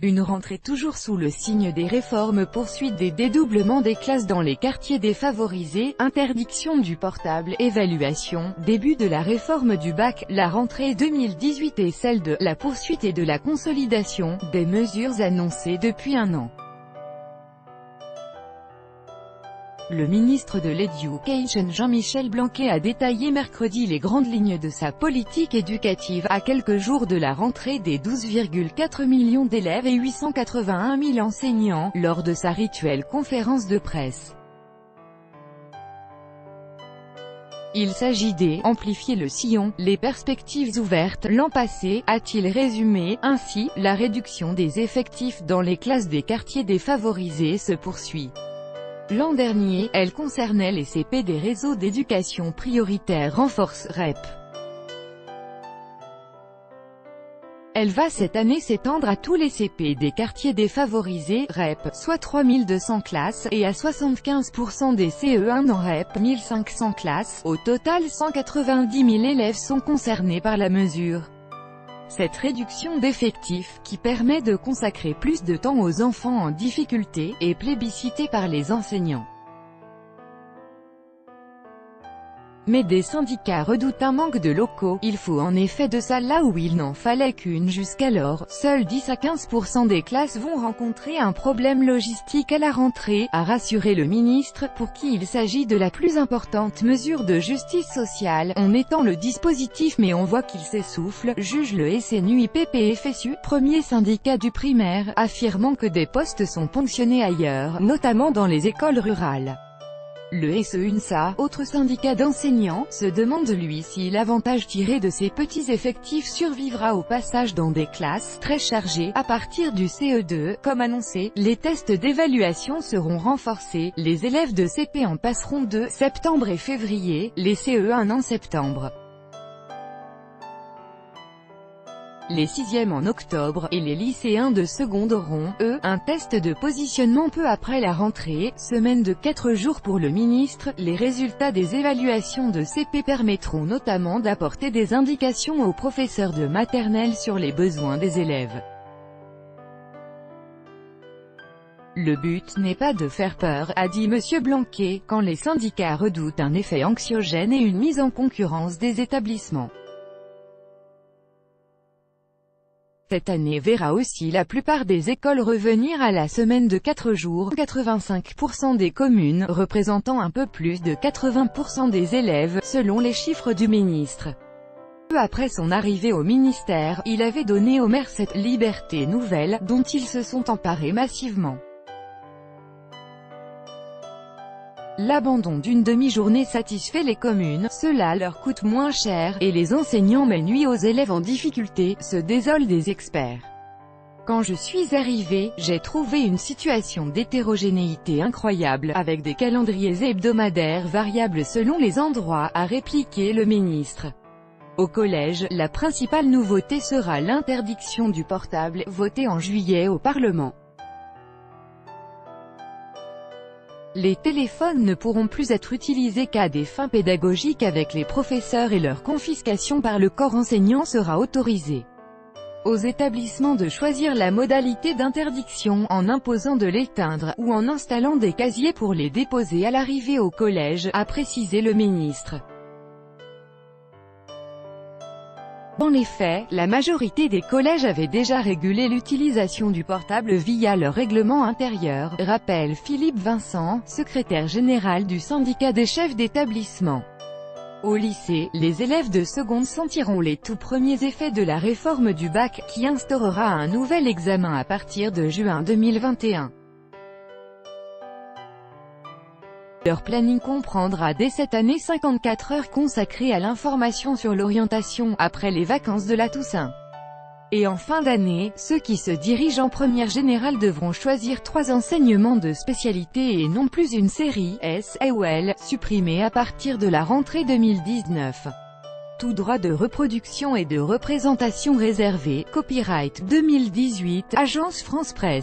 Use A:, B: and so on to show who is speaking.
A: Une rentrée toujours sous le signe des réformes, poursuite des dédoublements des classes dans les quartiers défavorisés, interdiction du portable, évaluation, début de la réforme du bac, la rentrée 2018 est celle de la poursuite et de la consolidation des mesures annoncées depuis un an. Le ministre de l'Éducation Jean-Michel Blanquer a détaillé mercredi les grandes lignes de sa politique éducative, à quelques jours de la rentrée des 12,4 millions d'élèves et 881 000 enseignants, lors de sa rituelle conférence de presse. Il s'agit d'amplifier le sillon, les perspectives ouvertes, l'an passé, a-t-il résumé. Ainsi, la réduction des effectifs dans les classes des quartiers défavorisés se poursuit. L'an dernier, elle concernait les CP des réseaux d'éducation prioritaire renforce REP. Elle va cette année s'étendre à tous les CP des quartiers défavorisés REP, soit 3200 classes, et à 75% des CE1 en REP, 1500 classes. Au total, 190 000 élèves sont concernés par la mesure. Cette réduction d'effectifs, qui permet de consacrer plus de temps aux enfants en difficulté, est plébiscitée par les enseignants. Mais des syndicats redoutent un manque de locaux. Il faut en effet de salles là où il n'en fallait qu'une jusqu'alors. Seuls 10 à 15% des classes vont rencontrer un problème logistique à la rentrée, a rassuré le ministre, pour qui il s'agit de la plus importante mesure de justice sociale. On étend le dispositif mais on voit qu'il s'essouffle, juge le SNUIPP-FSU, premier syndicat du primaire, affirmant que des postes sont ponctionnés ailleurs, notamment dans les écoles rurales. Le SEUNSA, autre syndicat d'enseignants, se demande lui si l'avantage tiré de ces petits effectifs survivra au passage dans des classes très chargées. À partir du CE2, comme annoncé, les tests d'évaluation seront renforcés, les élèves de CP en passeront de septembre et février, les CE1 en septembre. Les 6e en octobre, et les lycéens de seconde auront, eux, un test de positionnement peu après la rentrée, semaine de 4 jours pour le ministre. Les résultats des évaluations de CP permettront notamment d'apporter des indications aux professeurs de maternelle sur les besoins des élèves. Le but n'est pas de faire peur, a dit M. Blanquer, quand les syndicats redoutent un effet anxiogène et une mise en concurrence des établissements. Cette année verra aussi la plupart des écoles revenir à la semaine de 4 jours, 85% des communes, représentant un peu plus de 80% des élèves, selon les chiffres du ministre. Peu après son arrivée au ministère, il avait donné aux maires cette « liberté nouvelle » dont ils se sont emparés massivement. L'abandon d'une demi-journée satisfait les communes, cela leur coûte moins cher, et les enseignants mais nuit aux élèves en difficulté, se désolent des experts. Quand je suis arrivé, j'ai trouvé une situation d'hétérogénéité incroyable, avec des calendriers hebdomadaires variables selon les endroits, a répliqué le ministre. Au collège, la principale nouveauté sera l'interdiction du portable, votée en juillet au Parlement. Les téléphones ne pourront plus être utilisés qu'à des fins pédagogiques avec les professeurs et leur confiscation par le corps enseignant sera autorisée. Aux établissements de choisir la modalité d'interdiction, en imposant de l'éteindre, ou en installant des casiers pour les déposer à l'arrivée au collège, a précisé le ministre. Dans les faits, la majorité des collèges avaient déjà régulé l'utilisation du portable via leur règlement intérieur, rappelle Philippe Vincent, secrétaire général du syndicat des chefs d'établissement. Au lycée, les élèves de seconde sentiront les tout premiers effets de la réforme du bac, qui instaurera un nouvel examen à partir de juin 2021. Leur planning comprendra dès cette année 54 heures consacrées à l'information sur l'orientation, après les vacances de la Toussaint. Et en fin d'année, ceux qui se dirigent en première générale devront choisir 3 enseignements de spécialité et non plus une série, S ou L, supprimée à partir de la rentrée 2019. Tout droit de reproduction et de représentation réservé, copyright 2018, Agence France Presse.